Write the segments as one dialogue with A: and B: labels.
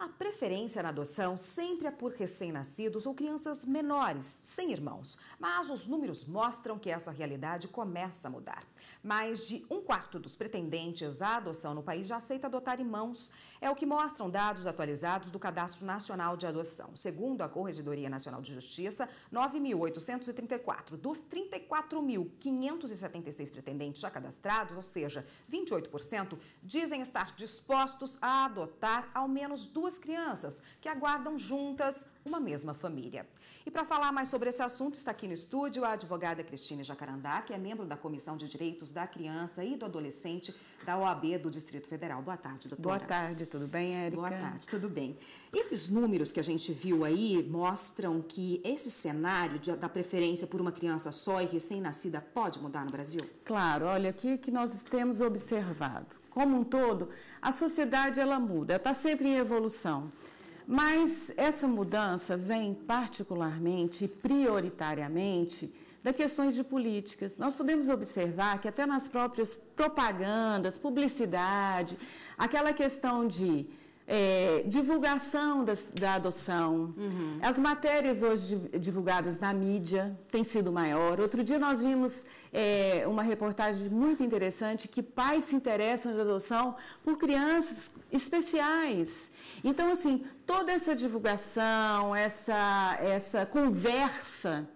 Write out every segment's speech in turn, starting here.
A: A preferência na adoção sempre é por recém-nascidos ou crianças menores, sem irmãos. Mas os números mostram que essa realidade começa a mudar. Mais de um quarto dos pretendentes à adoção no país já aceita adotar irmãos. É o que mostram dados atualizados do Cadastro Nacional de Adoção. Segundo a Corregedoria Nacional de Justiça, 9.834 dos 34.576 pretendentes já cadastrados, ou seja, 28%, dizem estar dispostos a adotar ao menos duas crianças que aguardam juntas uma mesma família. E para falar mais sobre esse assunto, está aqui no estúdio a advogada Cristine Jacarandá, que é membro da Comissão de Direitos da Criança e do Adolescente da OAB do Distrito Federal. Boa tarde, doutora.
B: Boa tarde, tudo bem, Érica?
A: Boa tarde, tudo bem. Esses números que a gente viu aí mostram que esse cenário da preferência por uma criança só e recém-nascida pode mudar no Brasil?
B: Claro, olha, o que nós temos observado? Como um todo, a sociedade ela muda, ela está sempre em evolução. Mas essa mudança vem particularmente e prioritariamente das questões de políticas. Nós podemos observar que até nas próprias propagandas, publicidade, aquela questão de divulgação da adoção, as matérias hoje divulgadas na mídia têm sido maior. Outro dia nós vimos uma reportagem muito interessante que pais se interessam de adoção por crianças especiais. Então, assim, toda essa divulgação, essa conversa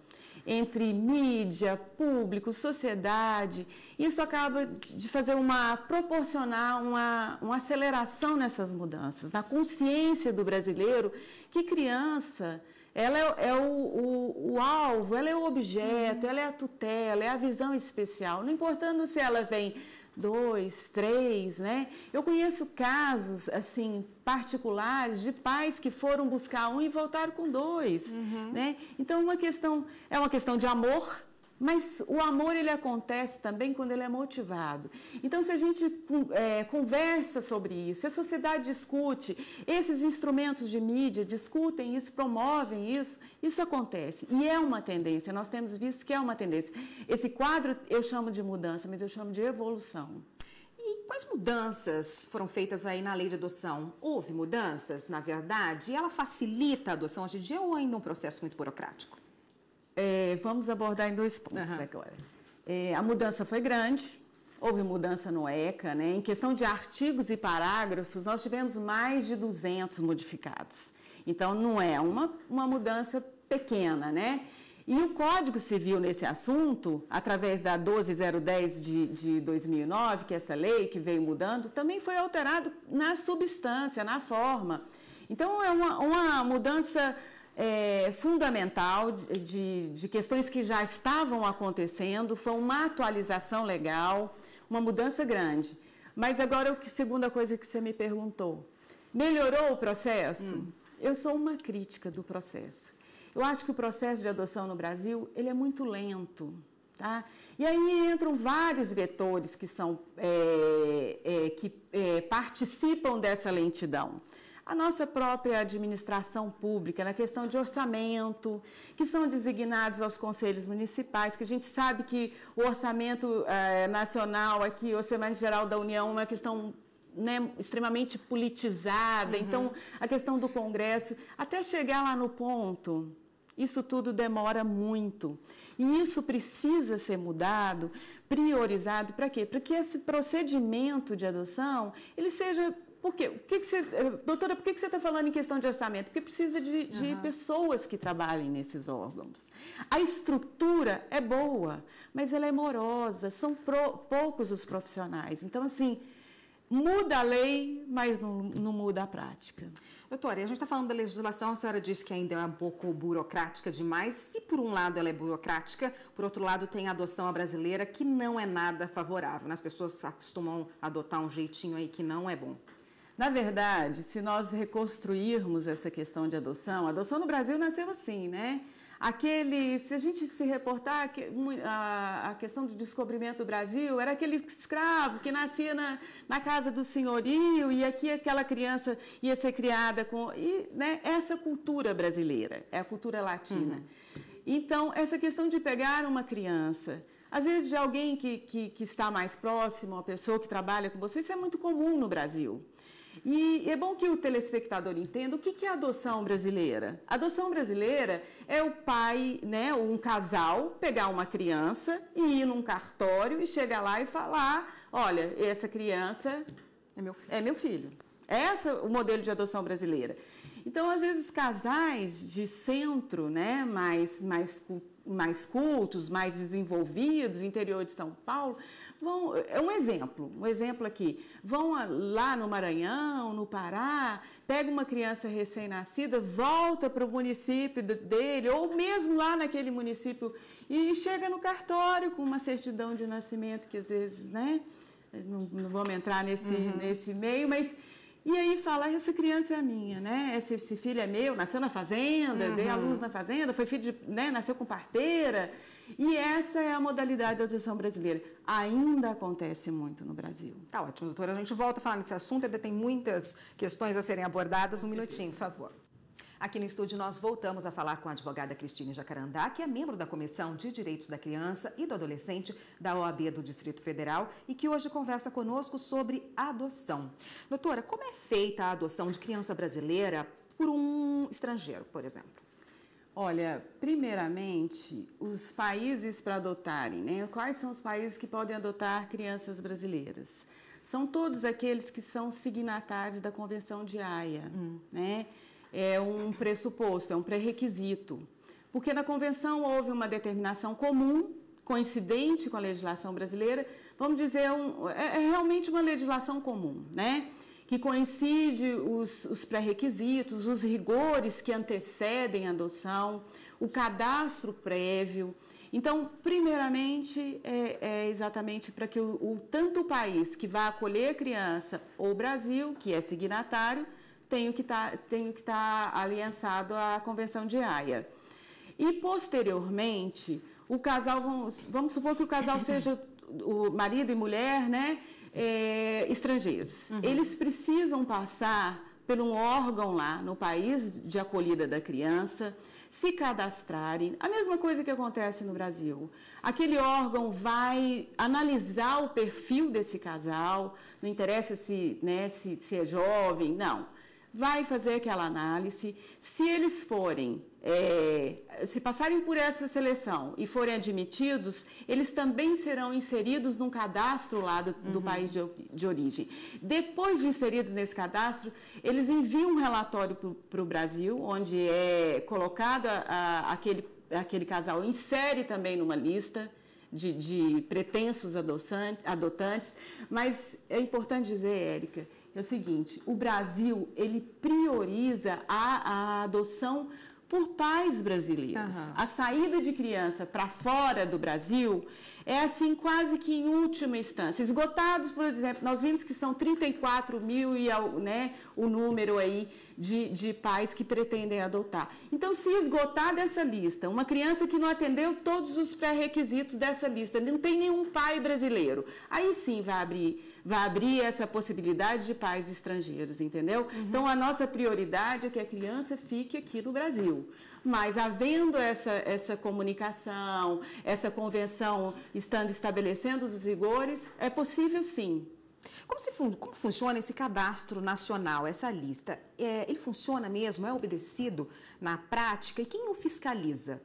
B: entre mídia, público, sociedade, isso acaba de proporcionar uma aceleração nessas mudanças, na consciência do brasileiro, que criança, ela é o alvo, ela é o objeto, ela é a tutela, é a visão especial, não importando se ela vem 2, 3, né? Eu conheço casos, assim, particulares de pais que foram buscar um e voltaram com 2, né? Então, é uma questão de amor, mas o amor, ele acontece também quando ele é motivado. Então, se a gente conversa sobre isso, se a sociedade discute, esses instrumentos de mídia discutem isso, promovem isso, isso acontece. E é uma tendência, nós temos visto que é uma tendência. Esse quadro eu chamo de mudança, mas eu chamo de evolução.
A: E quais mudanças foram feitas aí na lei de adoção? Houve mudanças, na verdade? E ela facilita a adoção hoje em dia ou ainda um processo muito burocrático?
B: Vamos abordar em 2 pontos agora. A mudança foi grande, houve mudança no ECA, né? Em questão de artigos e parágrafos, nós tivemos mais de 200 modificados. Então, não é uma mudança pequena, né? E o Código Civil nesse assunto, através da 12010 de 2009, que é essa lei que veio mudando, também foi alterado na substância, na forma. Então, é uma mudança fundamental de questões que já estavam acontecendo, foi uma atualização legal, uma mudança grande. Mas agora, a segunda coisa que você me perguntou, melhorou o processo? Eu sou uma crítica do processo. Eu acho que o processo de adoção no Brasil, ele é muito lento, tá? E aí entram vários vetores que participam dessa lentidão. A nossa própria administração pública, na questão de orçamento, que são designados aos conselhos municipais, que a gente sabe que o orçamento nacional aqui, o orçamento geral da União, é uma questão, né, extremamente politizada. Então, a questão do Congresso, até chegar lá no ponto, isso tudo demora muito. E isso precisa ser mudado, priorizado, para quê? Para que esse procedimento de adoção, ele seja... Por quê? Doutora, por que você está falando em questão de orçamento? Porque precisa de pessoas que trabalhem nesses órgãos. A estrutura é boa, mas ela é morosa, são poucos os profissionais. Então, assim, muda a lei, mas não muda a prática.
A: Doutora, a gente está falando da legislação, a senhora disse que ainda é um pouco burocrática demais. Se por um lado ela é burocrática, por outro lado tem a adoção brasileira que não é nada favorável. As pessoas acostumam a adotar um jeitinho aí que não é bom.
B: Na verdade, se nós reconstruirmos essa questão de adoção, a adoção no Brasil nasceu assim, né? Se a gente se reportar, a questão do descobrimento do Brasil era aquele escravo que nascia na casa do senhorio e aqui aquela criança ia ser criada com... né, essa cultura brasileira, é a cultura latina. Então, essa questão de pegar uma criança, às vezes de alguém que está mais próximo, uma pessoa que trabalha com você, isso é muito comum no Brasil. E é bom que o telespectador entenda o que é a adoção brasileira. A adoção brasileira é o pai, né, um casal, pegar uma criança e ir num cartório e chegar lá e falar, olha, essa criança é meu filho. Esse é o modelo de adoção brasileira. Então, às vezes, casais de centro, né, mais cultos, mais desenvolvidos, interior de São Paulo, é um exemplo aqui, vão lá no Maranhão, no Pará, pega uma criança recém-nascida, volta para o município dele, ou mesmo lá naquele município, e chega no cartório com uma certidão de nascimento, que às vezes, né, não vamos entrar nesse meio, mas... E aí fala, essa criança é minha, né? Esse filho é meu, nasceu na fazenda, dei à luz na fazenda, foi filho de, né, nasceu com parteira. E essa é a modalidade da adoção brasileira. Ainda acontece muito no Brasil.
A: Tá ótimo, doutora. A gente volta a falar nesse assunto, ainda tem muitas questões a serem abordadas. Um minutinho, por favor. Aqui no estúdio nós voltamos a falar com a advogada Cristine Jacarandá, que é membro da Comissão de Direitos da Criança e do Adolescente da OAB do Distrito Federal e que hoje conversa conosco sobre adoção. Doutora, como é feita a adoção de criança brasileira por um estrangeiro, por exemplo?
B: Olha, primeiramente, os países para adotarem, né? Quais são os países que podem adotar crianças brasileiras? São todos aqueles que são signatários da Convenção de Haia, né? É um pressuposto, é um pré-requisito, porque na Convenção houve uma determinação comum, coincidente com a legislação brasileira, vamos dizer, é realmente uma legislação comum, né? Que coincide os pré-requisitos, os rigores que antecedem a adoção, o cadastro prévio. Então, primeiramente, é exatamente para que tanto o país que vai acolher a criança ou o Brasil, que é signatário, tenho que estar aliançado à Convenção de Haia. E, posteriormente, o casal, vamos supor que o casal seja o marido e mulher, né, estrangeiros. Eles precisam passar por um órgão lá no país de acolhida da criança, se cadastrarem. A mesma coisa que acontece no Brasil. Aquele órgão vai analisar o perfil desse casal, não interessa se é jovem, não. Vai fazer aquela análise. Se eles forem, se passarem por essa seleção e forem admitidos, eles também serão inseridos num cadastro lá do país de origem. Depois de inseridos nesse cadastro, eles enviam um relatório para o Brasil, onde é colocado aquele casal, insere também numa lista de pretensos adotantes, mas é importante dizer, Érica, é o seguinte, o Brasil, ele prioriza a adoção por pais brasileiros. A saída de criança para fora do Brasil é assim quase que em última instância. Esgotados, por exemplo, nós vimos que são 34 mil e o número aí de pais que pretendem adotar. Então, se esgotar dessa lista, uma criança que não atendeu todos os pré-requisitos dessa lista, não tem nenhum pai brasileiro, aí sim vai abrir essa possibilidade de pais estrangeiros, entendeu? Então, a nossa prioridade é que a criança fique aqui no Brasil. Mas, havendo essa comunicação, essa convenção estando estabelecendo os rigores, é possível sim.
A: Como funciona esse cadastro nacional, essa lista? Ele funciona mesmo? É obedecido na prática? E quem o fiscaliza?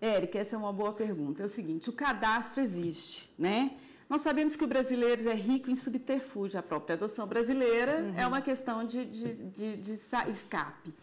B: Érica, essa é uma boa pergunta. É o seguinte, o cadastro existe, né? Nós sabemos que o brasileiro é rico em subterfúgio. A própria adoção brasileira é uma questão de escape.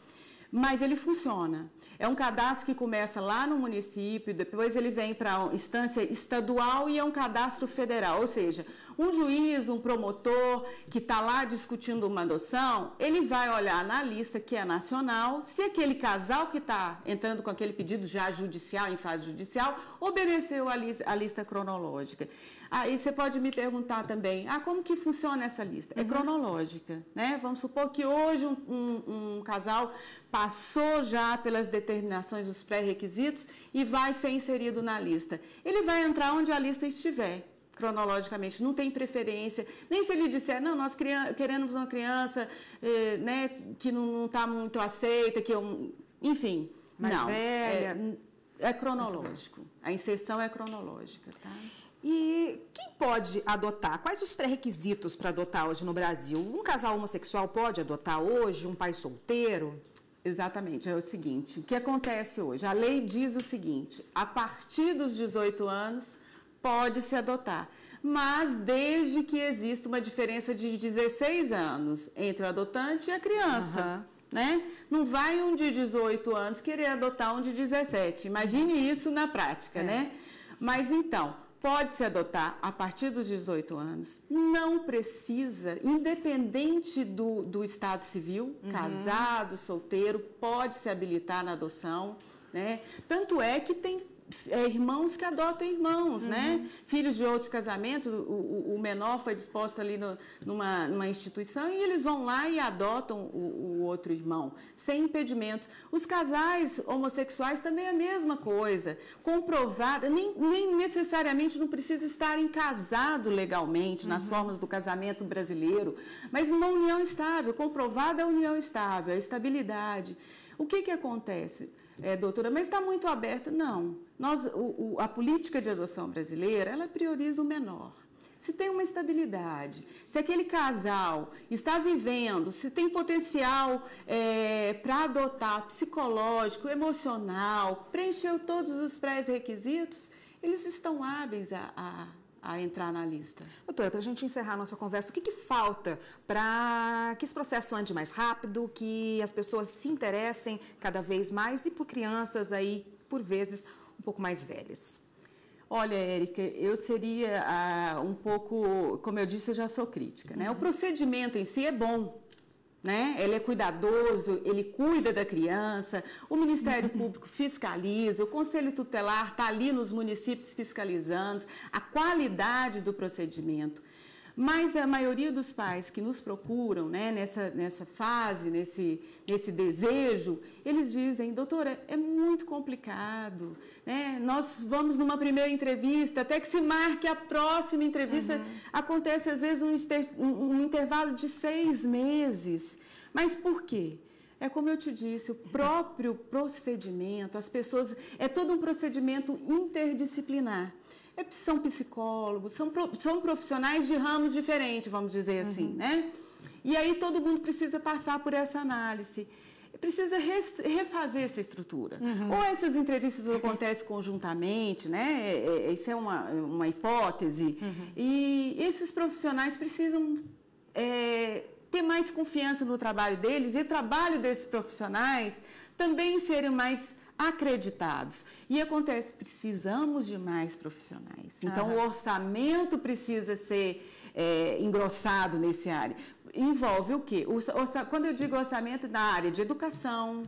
B: Mas ele funciona. É um cadastro que começa lá no município, depois ele vem para a instância estadual e é um cadastro federal. Ou seja, um juiz, um promotor que está lá discutindo uma adoção, ele vai olhar na lista que é nacional, se aquele casal que está entrando com aquele pedido já judicial, em fase judicial, obedeceu a lista cronológica. Aí você pode me perguntar também, como que funciona essa lista? É cronológica, né? Vamos supor que hoje um casal passou já pelas determinações dos pré-requisitos e vai ser inserido na lista. Ele vai entrar onde a lista estiver, cronologicamente, não tem preferência, nem se ele disser, não, nós queremos uma criança que não está muito aceita, enfim.
A: Mais velha.
B: É cronológico, a inserção é cronológica, tá?
A: E quem pode adotar? Quais os pré-requisitos para adotar hoje no Brasil? Um casal homossexual pode adotar hoje? Um pai solteiro?
B: Exatamente, é o seguinte, o que acontece hoje? A lei diz o seguinte, a partir dos 18 anos pode-se adotar, mas desde que exista uma diferença de 16 anos entre o adotante e a criança. Né? Não vai um de 18 anos querer adotar um de 17, imagine isso na prática, né? Mas então, pode-se adotar a partir dos 18 anos, não precisa, independente do estado civil, casado, solteiro, pode se habilitar na adoção, né? Tanto é que tem irmãos que adotam irmãos, né? Filhos de outros casamentos, o menor foi disposto ali numa instituição e eles vão lá e adotam o outro irmão, sem impedimento. Os casais homossexuais também é a mesma coisa, comprovada, nem necessariamente não precisa estarem casados legalmente, nas formas do casamento brasileiro, mas numa união estável, comprovada a união estável, a estabilidade. O que acontece? Doutora, mas está muito aberta? Não. A política de adoção brasileira, ela prioriza o menor. Se tem uma estabilidade, se aquele casal está vivendo, se tem potencial para adotar psicológico, emocional, preencheu todos os pré-requisitos, eles estão hábeis a entrar na lista.
A: Doutora, para a gente encerrar a nossa conversa, o que falta para que esse processo ande mais rápido, que as pessoas se interessem cada vez mais e por crianças aí, por vezes, um pouco mais velhas?
B: Olha, Érica, eu seria um pouco, como eu disse, eu já sou crítica, né? O procedimento em si é bom, né? Ele é cuidadoso, ele cuida da criança, o Ministério Público fiscaliza, o Conselho Tutelar está ali nos municípios fiscalizando a qualidade do procedimento. Mas a maioria dos pais que nos procuram, né, nessa fase, nesse desejo, eles dizem, doutora, é muito complicado, né? Nós vamos numa primeira entrevista, até que se marque a próxima entrevista, acontece às vezes um intervalo de 6 meses. Mas por quê? É como eu te disse, o próprio procedimento, as pessoas, é todo um procedimento interdisciplinar. São psicólogos, são profissionais de ramos diferentes, vamos dizer assim, né? E aí todo mundo precisa passar por essa análise, precisa refazer essa estrutura. Ou essas entrevistas acontecem conjuntamente, né? Isso é uma hipótese. E esses profissionais precisam ter mais confiança no trabalho deles e o trabalho desses profissionais também serem mais acreditados. E acontece, precisamos de mais profissionais. Então, o orçamento precisa ser engrossado nesse área. Envolve o quê? Quando eu digo orçamento, na área de educação,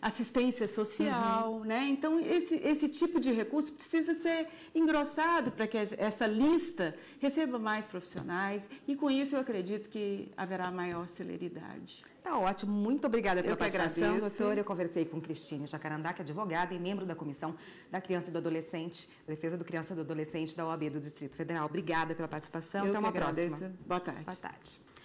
B: assistência social, né? Então, esse tipo de recurso precisa ser engrossado para que essa lista receba mais profissionais e, com isso, eu acredito que haverá maior celeridade.
A: Tá ótimo. Muito obrigada pela participação,
B: agradeço.
A: doutora. Eu conversei com Cristine Jacarandá, que é advogada e membro da Comissão da Criança e do Adolescente, Defesa do Criança e do Adolescente da OAB do Distrito Federal. Obrigada pela participação. Até uma próxima.
B: Boa tarde.
A: Boa tarde.